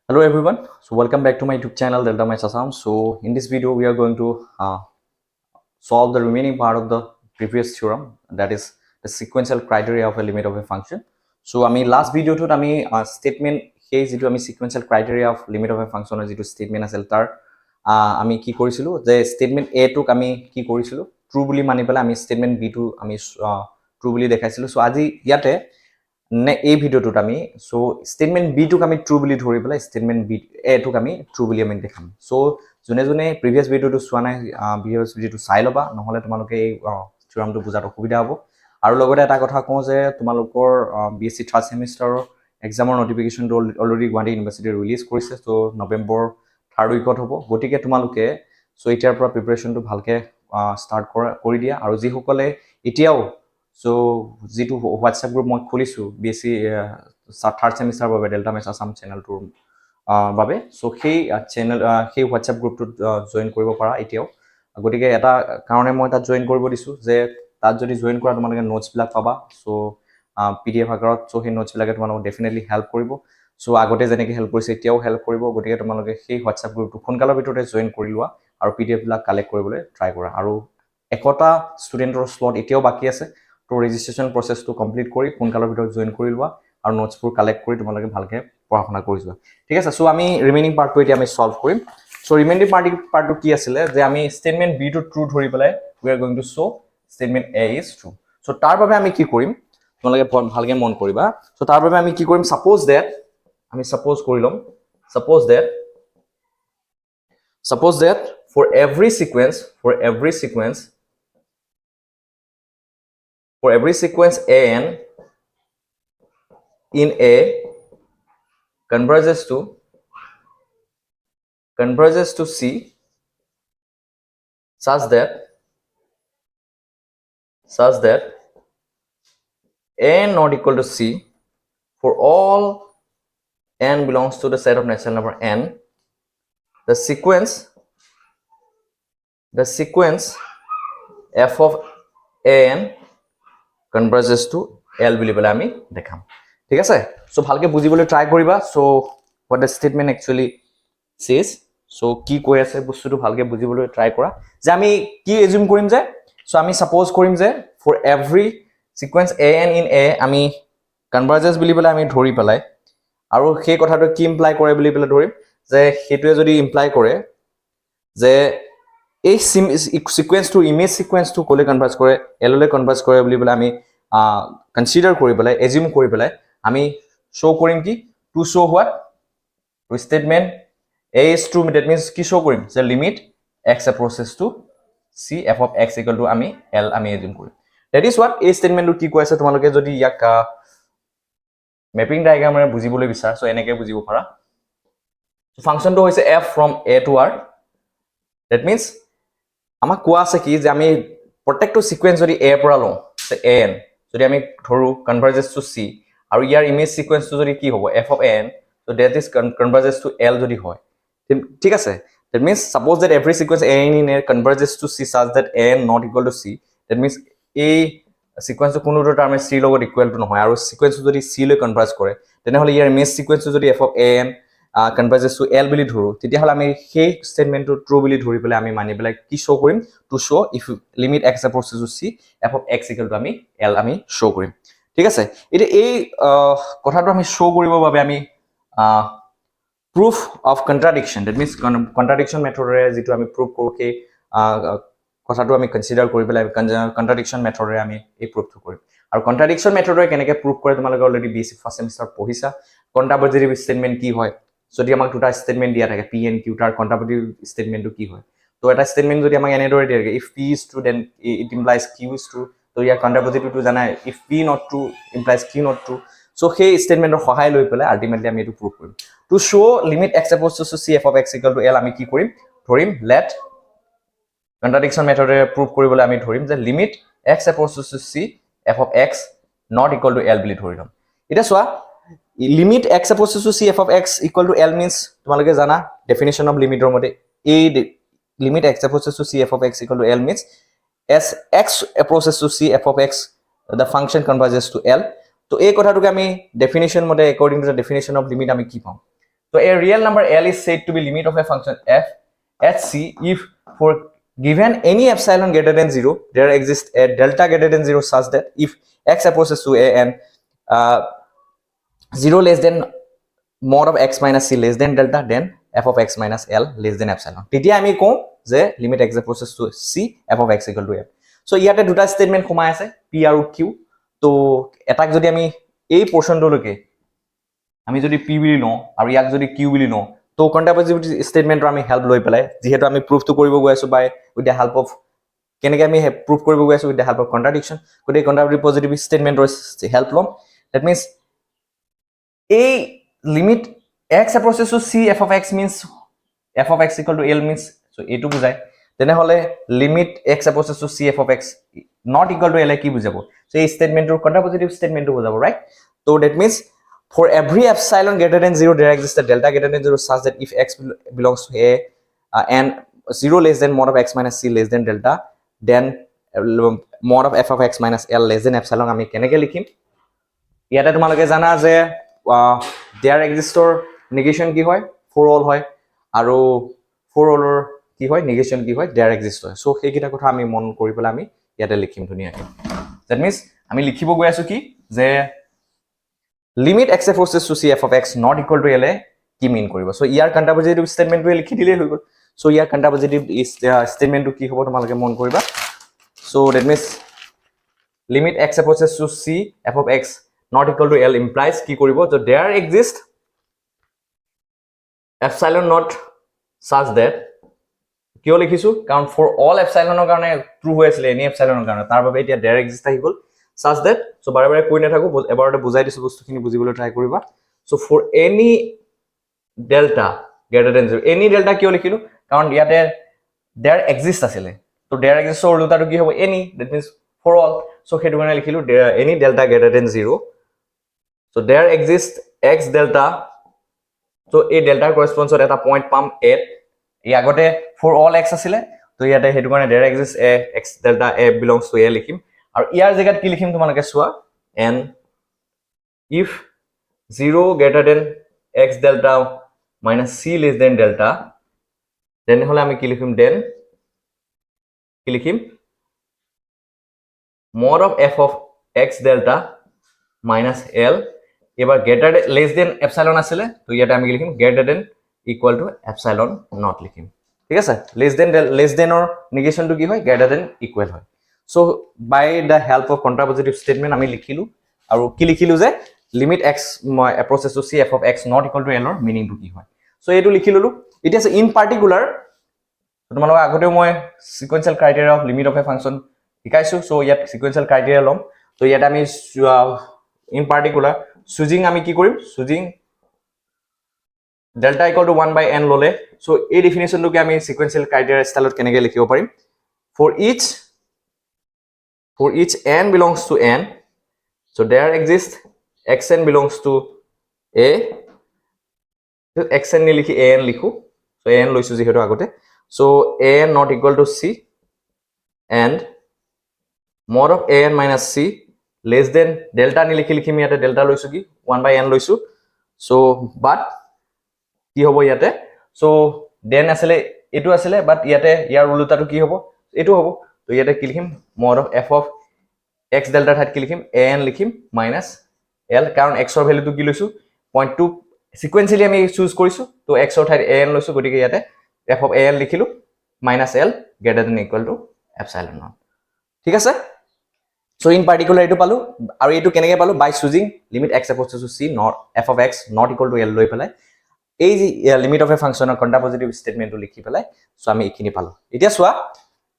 Hello everyone, so welcome back to my YouTube channel Delta Maths Assam. So in this video we are going to solve the remaining part of the previous theorem, that is the sequential criteria of a limit of a function. So I mean last video to statement here is to sequential criteria of limit of a function as to statement as tar আমি কি কৰিছিলো যে statement A টোক আমি কি কৰিছিলো true বুলি মানি পেলাই আমি statement B টো আমি true বুলি দেখাইছিলো। সো আজি ইয়াতে নে এই ভিডিওটোত আমি সো স্টেটমেন্ট বি টোক আমি ট্ৰু বুলি ধৰি পেলাই স্টেটমেন্ট বি এ টোক আমি ট্ৰু বুলি আমি দেখাম। সো যোনে যোনে প্ৰিভিয়াছ ভিডিওটো চোৱা নাই প্ৰিভিয়াছ ভিডিওটো চাই ল'বা, নহ'লে তোমালোকে এই থিওৰামটো বুজাত অসুবিধা হ'ব। আৰু লগতে এটা কথা কওঁ যে তোমালোকৰ বিএছচি থাৰ্ড ছেমিষ্টাৰৰ এক্সামৰ নটিফিকেশ্যনটো অলৰেডি গুৱাহাটী ইউনিভাৰ্চিটিয়ে ৰিলিজ কৰিছে। সো নৱেম্বৰ থাৰ্ড উইকত হ'ব, গতিকে তোমালোকে সো এতিয়াৰ পৰা প্ৰিপেৰেশ্যনটো ভালকৈ ষ্টাৰ্ট কৰি দিয়া। আৰু যিসকলে এতিয়াও সো যেটো হোৱাটসঅ্যাপ গ্ৰুপ মই খুলিছো বিএসসি থাৰ্ড সেমিষ্টাৰ বাবে ডেল্টা মেথছ আসাম চেনেলটোৰ বাবে। সো সেই চেনেল সেই হোৱাটসঅ্যাপ গ্ৰুপটোত জয়েন কৰিব পাৰা এতিয়াও। গতিকে এটা কাৰণে মই তাত জয়েন কৰিব দিছো যে তাত যদি জয়েন কৰা তোমালোকে নোটছবিলাক পাবা। সো পিডিএফ আকাৰত। সো সেই নোটছবিলাকে তোমালোকক ডেফিনেটলি হেল্প কৰিব। সো আগতে যেনেকৈ হেল্প কৰিছে এতিয়াও হেল্প কৰিব। গতিকে তোমালোকে সেই হোৱাটসঅ্যাপ গ্ৰুপটো সোনকালৰ ভিতৰতে জয়েন কৰি লোৱা আৰু পিডিএফবিলাক কালেক্ট কৰিবলৈ ট্ৰাই কৰা। আৰু একটা ষ্টুডেণ্টৰ স্লট এতিয়াও বাকী আছে। তো ৰেজিষ্ট্ৰেশ্যন প্ৰচেছটো কমপ্লিট কৰি সোনকালৰ ভিতৰত জয়েন কৰি লোৱা আৰু নোটছবোৰ কালেক্ট কৰি তোমালোকে ভালকৈ পঢ়া শুনা কৰি যোৱা। ঠিক আছে, সো আমি ৰিমেইনিং পাৰ্টটো এতিয়া আমি সলভ কৰিম। সো ৰিমেইনিং পাৰ্টটো কি আছিলে যে আমি ষ্টেটমেণ্ট বি টো ট্ৰু ধৰি পেলাই we are going to show statement A is true. So তাৰ বাবে আমি কি কৰিম তোমালোকে ভালকৈ মন কৰিবা। সো তাৰ বাবে আমি কি কৰিম, সাপোজ ডেট আমি সাপোজ কৰি ল'ম, suppose that for every sequence an in A converges to C such that an not equal to C for all n belongs to the set of natural number n, the sequence f of an converges to L বুলি পেলাই আমি দেখাম। ঠিক আছে, so ভালকৈ বুজিবলৈ try কৰিবা। So what the statement actually says, so কি কৈ আছে বস্তুটো ভালকৈ বুজিবলৈ ট্ৰাই কৰা। যে আমি কি এজিউম কৰিম যে সো আমি সাপোজ কৰিম যে for every sequence an in A আমি কনভাৰ্জেন্স বুলি পেলাই আমি ধৰি পেলাই আৰু সেই কথাটো কি ইমপ্লাই কৰে বুলি পেলাই ধৰিম যে সেইটোৱে যদি ইমপ্লাই কৰে যে এই সিকুৱেন্সটো ইমেজ সিকুৱেন্সটো ক'লে কনভাৰ্জ কৰে এললৈ কনভাৰ্জ কৰে বুলি পেলাই আমি কনসিডাৰ কৰি পেলাই এজিউম কৰি পেলাই আমি শ্ব' কৰিম কি to show' what to statement A is true. That means কি শ্ব' কৰিম যে limit x approaches to c f of x equal to আমি এল আমি এজিউম কৰিম। ডেট ইজ হোৱাট এই ষ্টেটমেণ্টটো কি কৈ আছে তোমালোকে যদি ইয়াক মেপিং ডায়েগ্ৰামেৰে বুজিবলৈ বিচাৰা সো এনেকৈ বুজিব পাৰা। ফাংচনটো হৈছে F from A to R. That means আমাক কোৱা আছে কি যে আমি প্ৰত্যেকটো সিকুৱেন্স যদি এ পৰা লওঁ এ এন যদি আমি ধৰো কনভাৰ্জেছ টু চি আৰু ইয়াৰ ইমেজ সিকুৱেন্সটো যদি কি হ'ব f of a n, so that is converges to L যদি হয়। ঠিক আছে, that means suppose that every sequence a n in A converges to c such that a n not equal to c. That means এই সিকুৱেন্সটো কোনোটো টাৰ্মে চিৰ লগত equal to নহয় আৰু সিকুৱেন্সটো যদি চি লৈ কনভাৰ্জ কৰে তেনেহ'লে ইয়াৰ ইমেজ সিকুৱেন্সটো যদি f of a n converges to L বুলি ধৰো তেতিয়াহ'লে আমি সেই ষ্টেটমেণ্টটো ট্ৰু বুলি ধৰি পেলাই আমি মানি পেলাই কি শ্ব' কৰিম to show' if limit x approaches to c f of x equal to আমি এল আমি শ্ব' কৰিম। ঠিক আছে, এতিয়া এই কথাটো আমি শ্ব' কৰিবৰ বাবে আমি proof of contradiction that means contradiction মেথডেৰে যিটো আমি প্ৰুফ কৰোঁ সেই কথাটো আমি কনচিডাৰ কৰি পেলাই কণ্ট্ৰাডিকশ্যন মেথডেৰে আমি এই প্ৰুফটো কৰিম। আৰু কণ্ট্ৰাডিকশ্যন মেথডেৰে কেনেকৈ প্ৰুফ কৰে তোমালোকে অলৰেডি বিএছচি ফাৰ্ষ্ট ছেমিষ্টাৰ পঢ়িছা। কণ্ট্ৰাপজিটিভ ষ্টেটমেণ্ট কি হয়, যদি আমাক দুটা ষ্টেটমেণ্ট দিয়া থাকে পি এণ্ড কিউ, তাৰ কণ্ট্ৰাপজিটিভ ষ্টেটমেণ্টটো কি হয়। তো এটা ষ্টেটমেণ্ট যদি আমাক এনেদৰে দিয়ে থাকে if P is true then it implies Q is true, তো ইয়াৰ কণ্ট্ৰাপজিটিভটো জানাই if P not true implies Q not true. So সেই ষ্টেটমেণ্টৰ সহায় লৈ পেলাই আল্টিমেটলি আমি এইটো প্ৰুফ কৰিম। To show' limit x approaches to c f of x equal to L আমি কি কৰিম ধৰিম লেট কণ্ট্ৰাডিকশ্যন মেথডেৰে প্ৰুফ কৰিবলৈ আমি ধৰিম যে limit x approaches to c f of x not equal to L বুলি ধৰি ল'ম। এতিয়া চোৱা limit x approaches to c f of x equal to L means তোমালোকে জানা ডেফিনেশ্যন অফ লিমিটৰ মতে এই limit x approaches to c f of x equal to L means as x approaches to c f of x the function converges to L. তো এই কথাটোকে আমি definition মতে according to the definition of limit আমি কি পাওঁ So a real number L is said to be limit of a function f at C if for given any epsilon greater than 0 there exists a delta greater than 0 such that if x approaches to a and 0 less than mod of x minus c less than delta then f of x minus l less than epsilon. তেতিয়া আমি কওঁ যে limit x approaches to c f of x equal to f. So ইয়াতে দুটা statement সোমাই আছে p আৰু q. তো এটাক যদি আমি এই পোৰ্শনটোলৈকে আমি যদি p বুলি লওঁ আৰু ইয়াক যদি q বুলি লওঁ তো কন্ট্ৰাপজিটিভ স্টেটমেন্টৰ আমি হেল্প লৈ পেলাই যেহেতু আমি প্ৰুফটো কৰিব গৈ আছো বাই উইথ দ্য হেল্প অফ কেনেকৈ আমি প্ৰুফ কৰিব গৈ আছো উইথ দ্য হেল্প অফ কন্ট্ৰাডিকশন গতিকে কন্ট্ৰাপজিটিভ স্টেটমেন্টৰ হেল্প ল'ম that means a limit x approaches to c f of x means f of x equal to l means so এটো বুজায় তেনেহলে limit x approaches to c f of x not equal to l কি বুজাব so এই স্টেটমেন্টৰ কন্ট্ৰাপজিটিভ স্টেটমেন্টটো বুজাব right so that means for every epsilon greater than 0 there exists a delta greater than 0 such that if x belongs to a and 0 less than mod of x minus c less than delta then mod of f of x minus l less than epsilon আমি কেনেকৈ লিখিম ইয়াতে তোমালোকে জানা যে there exists or negation কি হয় for all হয় আৰু for all or কি হয় negation কি হয় there exists হয় so সেই কিটা কথা আমি মন কৰি পেলাই আমি ইয়াতে লিখিম ধুনিয়াকৈ that means আমি লিখিব গৈ আছো কি যে limit x approaches to c f of x not equal to l কি মিন কৰিব so ইয়াৰ কন্ট্ৰাপজিটিভ স্টেটমেন্টটো লিখি দিলেই হৈ গল so ইয়াৰ কন্ট্ৰাপজিটিভ স্টেটমেন্টটো কি হ'ব তোমালোকে মন কৰিবা so that means limit x approaches to c f of x not equal to l implies কি কৰিব so there exists epsilon not such that কিয় লিখিছো কাৰণ for all epsilonৰ কাৰণে true হৈ আছিল any epsilonৰ কাৰণে তাৰ বাবে এতিয়া there exists আহি গল such that so বাৰে বাৰে কৈ নাথাকো এবাৰতে বুজাই দিছো বস্তুখিনি বুজিবলৈ ট্ৰাই কৰিবা so for any delta greater than 0 any delta কিয় লিখিলো কাৰণ ইয়াতে there exists আছিল তো there exists or উল্টাটো কি হ'ব any that means for all so সেইটো কাৰণে লিখিলো any delta greater than 0 so there exists x delta so a delta corresponds to এটা পয়েন্ট পাম a এই আগতে for all x আছিল তো ইয়াতে সেইটো কাৰণে there exists a x delta a belongs to a লিখিম আৰু ইয়াৰ জায়গাত কি লিখিম তোমালোকে চোৱা and if 0 greater than x delta minus c less than delta then হলে আমি কি লিখিম then কি লিখিম mod of f of x delta minus l এবাৰ greater than less than epsilon আছিল তো ইয়াতে আমি কি লিখিম greater than equal to epsilon not লিখিম ঠিক আছে less than or negation to কি হয় greater than equal হয় so by the help of contrapositive statement আমি লিখিলো আৰু কি লিখিলো যে limit x approaches to c f of x not equal to l or meaning to কি হয় so এটো লিখি ললো ইট ইজ ইন পার্টিকুলার তোমালোক আগতে মই sequential criteria of limit of A function শিকাইছো so ইয়াত সিকোয়েন্সিয়াল ক্রাইটেরিয়া লম তো ইয়াত আমি ইন পার্টিকুলার চুজিং আমি কি কৰিম choosing delta equal to 1 by n ললে so এই ডেফিনিশনটোকে আমি সিকোয়েন্সিয়াল ক্রাইটেরিয়া স্টাইলত কেনেকৈ লিখিব পাৰিম for each n belongs to n so there exists xn belongs to a xn নি লিখি an লিখো so an লৈছো যেহেতু আগতে so an not equal to c and mod of an minus c less than delta নি লিখি লিখি ইয়াতে delta লৈছো কি 1 by n লৈছো so but কি হ'ব ইয়াতে so then আসলে এটো আসলে but ইয়াতে ইয়াৰ উল্টাটো কি হ'ব এটো হ'ব তো ইয়াতে কি লিখিম mod of f of x delta ঠাইত কি লিখিম an লিখিম minus l কাৰণ x ৰ ভ্যালুটো কি লৈছো 0.2 সিকোয়েন্সিয়ালি আমি চুজ কৰিছো তো x ৰ ঠাইত an লৈছো গতিকে ইয়াতে f of an লিখিলো minus l greater than equal to epsilon naught ঠিক আছে so in particular এটো পালো আৰু এটো কেনেকৈ পালো by choosing limit x approaches to c not f of x not equal to l লৈ পেলাই এই যে লিমিট অফ এ ফাংশনৰ কন্ট্ৰাপজিটিভ স্টেটমেন্টটো লিখি পেলাই সো আমি এইখিনি পালো এতিয়া চোৱা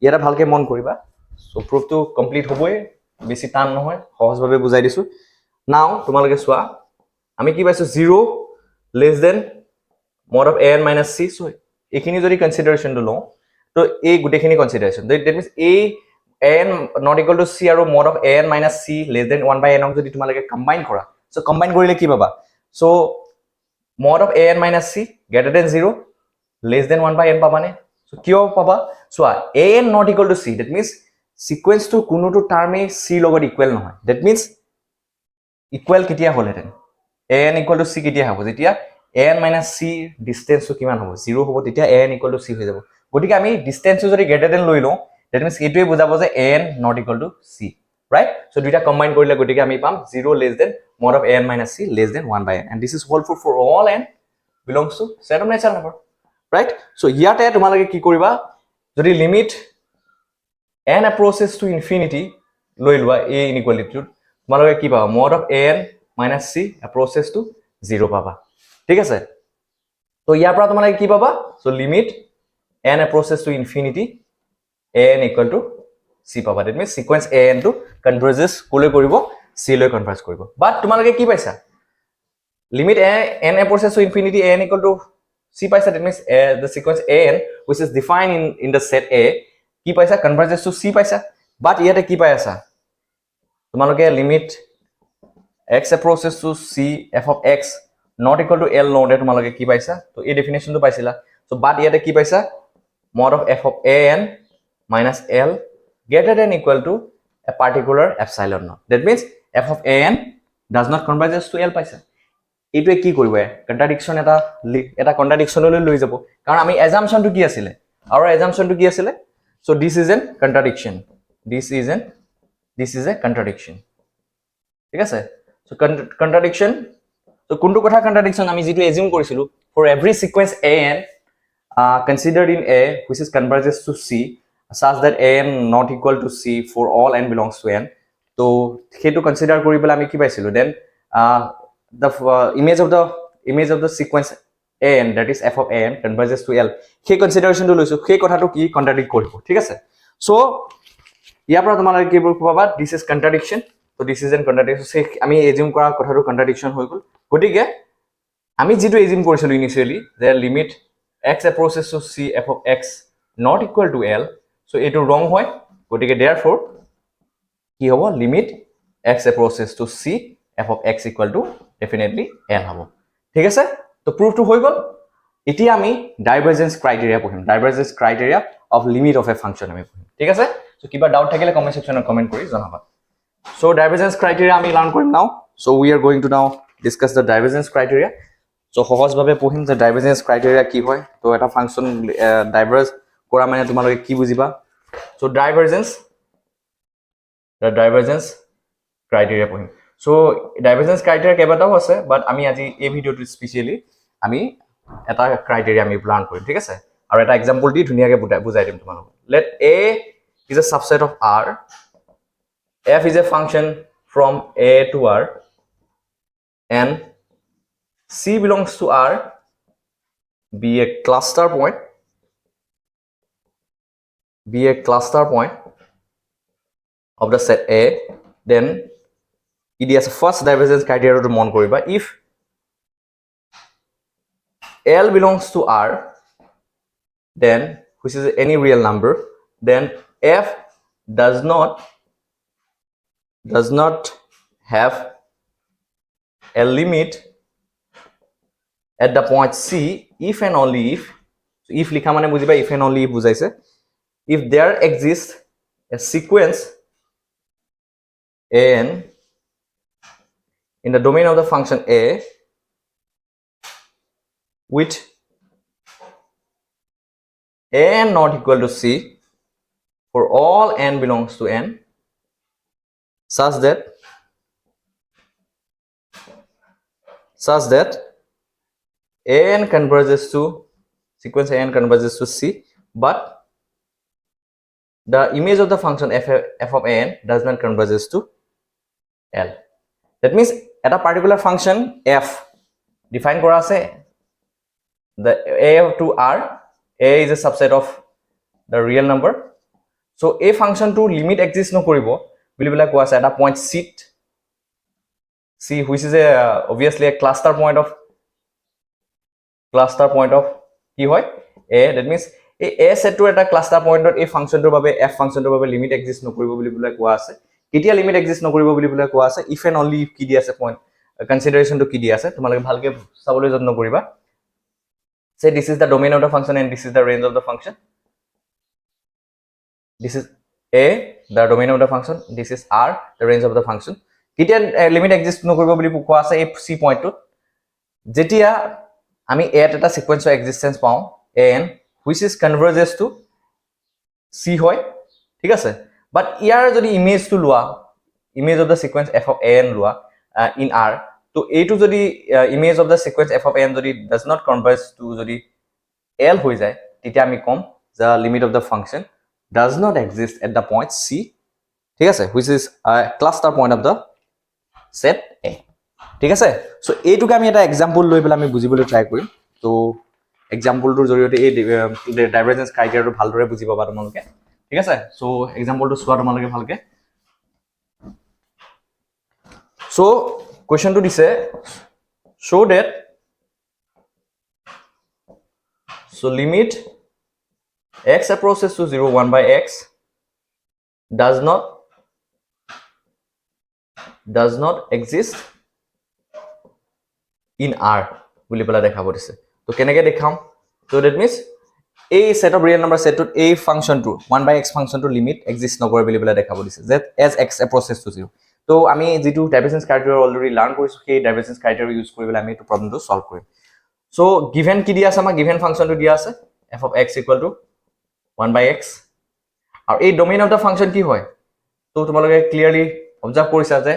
ইয়াটা ভালকে মন কৰিবা সো প্ৰুফটো কমপ্লিট হ'বই বেছি টান নহয় সহজভাৱে বুজাই দিছো নাও তোমালোকে চোৱা আমি কি পাইছো 0 less than mod of an minus c so এইখিনি যদি কনসিডাৰেশনটো লওঁ তো এই গুটেখিনি consideration that means a n not equal to c আৰু mod of an minus c less than 1 by n যদি তোমালোকে কম্বাইন কৰা সো কম্বাইন কৰিলে কি পাবা so mod of an minus c greater than 0 less than 1 by n পাবানে so কিয় পাবা so an not equal to c that means sequence to কোনোটো টার্মে c লগত ইকুয়াল নহয় that means ইকুয়াল কেতিয়া হলেতেন an equal to c কেতিয়া হ'ব যেতিয়া an minus c ডিসটেন্সটো কিমান হ'ব 0 হ'ব তেতিয়া an equal to c হৈ যাব গতিকে আমি ডিসটেন্সটো যদি গ্ৰেটাৰ দেন লৈ লওঁ দ্যাট মিন্স এইটোৱে বুজাব যে an not equal to c right so দুইটা কম্বাইন কৰিলে গতিকে আমি পাম 0 less than mod of an minus c less than 1 by n and this is whole for all n belongs to set of natural number right so ইয়াতে তোমালোকে কি কৰিবা যদি limit n approaches to infinity লৈ লোৱা a inequality তোমালোকে কি পাবা mod of an minus c approaches to 0 পাবা ঠিক আছে তো ইয়াৰ পৰা তোমালোকে কি পাবা so limit n approaches to infinity an equal to c পাবা that means sequence an to converges কলৈ কৰিব c লৈ কনভাৰ্জ কৰিব বাট তোমালোকে কি পাইছা limit n approaches to infinity an equal to c paisa that means the sequence an which is defined in the set a ki paisa converges to c paisa but yete ki pai asa tumaloke limit x approaches to c f of x not equal to l node tumaloke ki paisa to a definition to paisila so but yete ki paisa mod of f of an minus l greater than equal to a particular epsilon node that means f of an does not converges to l paisa এইটোৱে কি কৰিব কন্ট্ৰাডিকশন এটা কন্ট্ৰাডিকশনলৈ লৈ যাব কাৰণ আমি অ্যাজাম্পশনটো কি আছিল আৰু অ্যাজাম্পশনটো কি আছিল so this is an contradiction this is a contradiction ঠিক আছে সো কন্ট্ৰাডিকশন সো কোনটো কথা কন্ট্ৰাডিকশন আমি যেটো এজিউম কৰিছিলো for every sequence an considered in a which is converges to c such that an not equal to c for all n belongs to n তো হেতু consider কৰি পেলাই আমি কি পাইছিলো then the image of the sequence an that is f of an converges to l he consideration to loisu he kotha to ki contradict koribo thik ase so ইয়াৰ পৰা তোমালোকে কি পাবা this is contradiction so this is an contradiction se ami assume কৰা কথাটো contradiction হৈ গল গটিকে আমি যেটো assume কৰিছিলো initially the limit x approaches to c f of x not equal to l so এটো wrong হয় গটিকে therefore কি হ'ব limit x approaches to c f of x equal to definitely l হ'ব ঠিক আছে তো প্রুফ টু হৈ গল এতিয়া আমি ডাইভারজেন্স ক্রাইটেরিয়া পঢ়িম divergence criteria of limit of A function আমি পঢ়িম ঠিক আছে সো কিবা ডাউট থাকিলে কমেন্ট সেকশনত কমেন্ট কৰি জনাবা সো ডাইভাৰজেন্স ক্ৰাইটেৰিয়া আমি লাৰ্ন কৰিম নাও so we are going to নাও ডিসকাস দ্য ডাইভাৰজেন্স ক্ৰাইটেৰিয়া সো সহজভাৱে পঢ়িম যে ডাইভাৰজেন্স ক্ৰাইটেৰিয়া কি হয় তো এটা ফাংশন ডাইভাৰজ কৰা মানে তোমালোকে কি বুজিবা সো ডাইভারজেন্স ক্রাইটেরিয়া পঢ়িম so divergence criteria কেবাটাও আছে বাট আমি আজি এই ভিডিওটো স্পেশালি আমি এটা ক্রাইটেরিয়া আমি প্ল্যান কৰিম ঠিক আছে আৰু এটা एग्जांपल দি ধুনিয়াকে বুজাই দিম তোমালোক let a is a subset of r f is a function from a to r and c belongs to r be a cluster point of the set a then it is first divergence criteria to mon koriba if l belongs to r then which is any real number then f does not have a limit at the point c if and only if so if likha mane bujiba if and only if bujaise if there exists a sequence an in the domain of the function a with an not equal to c for all n belongs to n such that an converges to sequence an converges to c but the image of the function f of an does not converges to l that means at a particular function f define kora ase the a to r a is a subset of the real number so a function to limit exist no koribo bili bela ko ase at a point c which is a obviously a cluster point of ki hoy a that means a set to eta cluster point of a function to babe f function to babe limit exist no koribo bili bela ko ase কেতিয়া limit exist নকৰিব বুলি বলে কোৱা আছে if and only if কি দি আছে point কনসিডাৰেশন two কি দি আছে তোমালোকে ভালকে চাবলৈ যত্ন কৰিবা say this is the domain of the function and this is the range of the function this is a the domain of the function this is r the range of the function কেতিয়া limit exist নকৰিব বুলি কোৱা আছে এই c পইণ্টটো যেতিয়া আমি এত এটা সিকোয়েন্সৰ এক্সিষ্টেন্স পাওঁ an which is converges to c হয় ঠিক আছে বাট ইয়াৰ যদি ইমেজটো লোৱা image of the sequence f of an লোৱা in r তো এইটো যদি image of the sequence f of n যদি does not converge to যদি l হৈ যায় তেতিয়া আমি কম the limit of the function does not exist at the point c ঠিক আছে which is a cluster point of the set a ঠিক আছে সো এইটোকে আমি এটা এক্সাম্পল লৈ পেলাই আমি বুজিবলৈ ট্ৰাই কৰিম তো এক্সাম্পলটোৰ জৰিয়তে এই ডাইভাৰজেন্স ক্ৰাইটেৰিয়াটো ভালদৰে বুজি পাবা তোমালোকে ঠিক আছে সো এক্সাম্পলটো চোৱা তোমালোকে ভালকে সো কোৱেশ্চনটো দিছে show that so limit x approaches to 0 1 by x does not exist in r বুলি পেলা দেখাব দিছে তো কেনেকৈ দেখাম so that means a set of real number set to a function to 1 by x function to limit exist নকৰে বুলি পেলা দেখাব দিছে that as x approaches to 0 তো আমি যেটো ডাইভাৰজেন্স ক্ৰাইটেৰিয়া অলৰেডি লাৰ্ন কৰিছো সেই ডাইভাৰজেন্স ক্ৰাইটেৰিয়া ইউজ কৰি পেলাই আমি এইটো প্ৰবলেমটো সলভ কৰিম so given কি দিয়া আছে আমাৰ given ফাংচনটো দিয়া আছে f of x equal to 1 by x আৰু এই ডোমেইন অফ দা ফাংচন কি হয় তো তোমালোকে ক্লিয়াৰলি অবজাৰ্ভ কৰিছা যে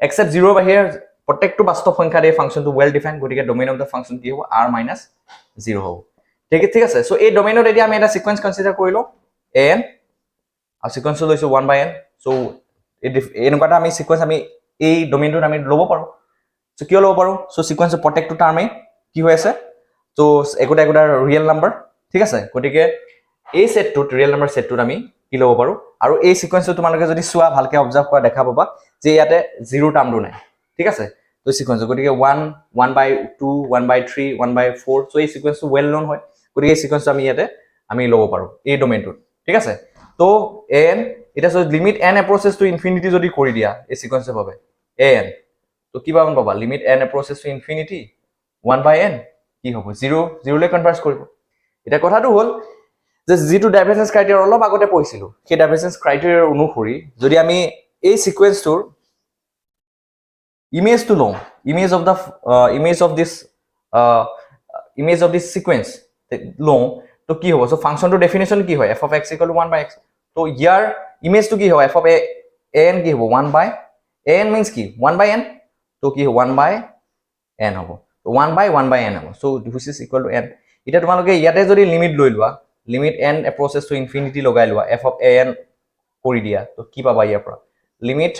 x at 0 বাহিৰে প্ৰত্যেকটো বাস্তৱ সংখ্যাৰ এই ফাংচনটো ওয়েল ডিফাইন্ড গতিকে ডোমেইন অফ দা ফাংচন কি হ'ব r - 0 হ'ব ঠিক আছে সো এই ডোমেইনত এতিয়া আমি এটা সিকোয়েন্স কনসিডাৰ কৰিলো n আৰু সিকোয়েন্সটো লৈছো 1 by n সো এনেকুৱাটা আমি সিকোয়েন্স আমি এই ডোমেইনটোত আমি ল'ব পাৰো সো কিয় ল'ব পাৰো সো সিকোয়েন্সৰ প্ৰত্যেকটো টাৰ্মে কি হৈ আছে তো একোটা ৰিয়েল নাম্বাৰ ঠিক আছে গতিকে এই সেটটোত ৰিয়েল নাম্বাৰ সেটটোত আমি কি ল'ব পাৰো আৰু এই সিকোয়েন্সটো তোমালোকে যদি চোৱা ভালকে অবজাৰ্ভ কৰা দেখা পাবা যে ইয়াতে 0 টাৰ্মটো নাই ঠিক আছে তো সিকোয়েন্স গতিকে 1 1 by 2 1 by 3 1 by 4 সো এই সিকোয়েন্সটো ওয়েল নন হয় গতিকে এই সিকোয়েন্সটো আমি ইয়াতে আমি ল'ব পাৰো এই ডোমেইনটোত ঠিক আছে তো n এটা so limit n approaches to infinity যদি কৰি দিয়া এই সিকোয়েন্সৰ বাবে n তো কি পাবা limit n approaches to infinity 1 by n কি হ'ব 0 0 লে কনভাৰ্জ কৰিব এটা কথাটো হ'ল যে যেটো ডাইভাৰজেন্স ক্ৰাইটেৰিয়া অলপ আগতে পঢ়িছিলো সেই ডাইভাৰজেন্স ক্ৰাইটেৰিয়াৰ অনুসৰি যদি আমি এই সিকোয়েন্সটোৰ ইমেজটো লওঁ image of this sequence লওঁ তো কি হ'ব সো ফাংচনটোৰ ডেফিনেশন কি হয় f of x equal to 1 by x তো ইয়াৰ ইমেজটো কি হ'ব f of an কি হ'ব 1 by an means কি 1 by n তো কি হ'ব 1 by n হ'ব 1 by 1 by n হ'ব so this is equal to n এটা তোমালোকে ইয়াতে যদি লিমিট লৈ লোৱা limit n approaches to infinity লগাই লোৱা f of an কৰি দিয়া তো কি পাবা ইয়াৰ পৰা limit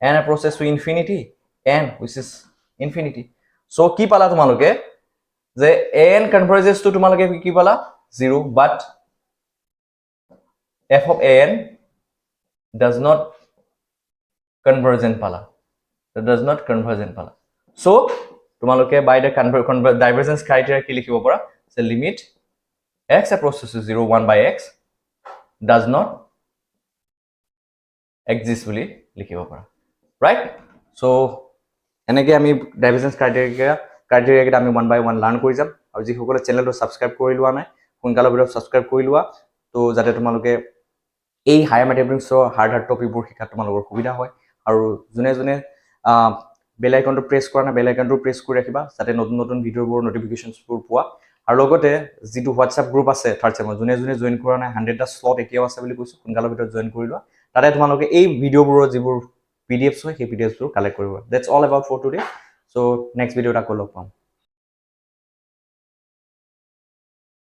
n approaches to infinity n which is infinity so কি পালা তোমালোকে যে n converges to তোমালোকে কি পালা 0 but f of an does not convergent পালা পালা so তোমালোকে by the divergence criteria কি লিখিব পাৰা যে limit x approaches to 0 1 by x does not exist বুলি লিখিব পাৰা right so এনেকৈ আমি ডাইভাৰজেন্স ক্ৰাইটেৰিয়া আমি 1 by 1 লাৰ্ন কৰি যাম আৰু যি সকলে চেনেলটো সাবস্ক্ৰাইব কৰি লোৱা নাই সোনকালে ভিডিঅ সাবস্ক্ৰাইব কৰি লোৱা তো যাতে তোমালোকে এই হায়াৰ ম্যাথমেটিক্সৰ হাৰ্ড টপিকবোৰ শিকাত তোমালোকৰ সুবিধা হয় আৰু যোনে বেল আইকনটো প্ৰেছ কৰা না বেল আইকনটো প্ৰেছ কৰি ৰাখিবা যাতে নতুন ভিডিঅ'বোৰ নটিফিকেশনছবোৰ পোৱা আৰু লগতে যেটো WhatsApp গ্ৰুপ আছে থাৰ্ড চেমৰ যোনে জয়েন কৰা নাই 100টা স্লট এতিয়াও আছে বুলি কৈছো সোনকালে ভিডিঅ'ত জয়েন কৰি লোৱা তাতে তোমালোকে এই ভিডিঅ'বোৰৰ যিবোৰ PDFs হয় সেই PDFs বোৰ কালেক্ট কৰিব that's all about for today so next video ta kol log pam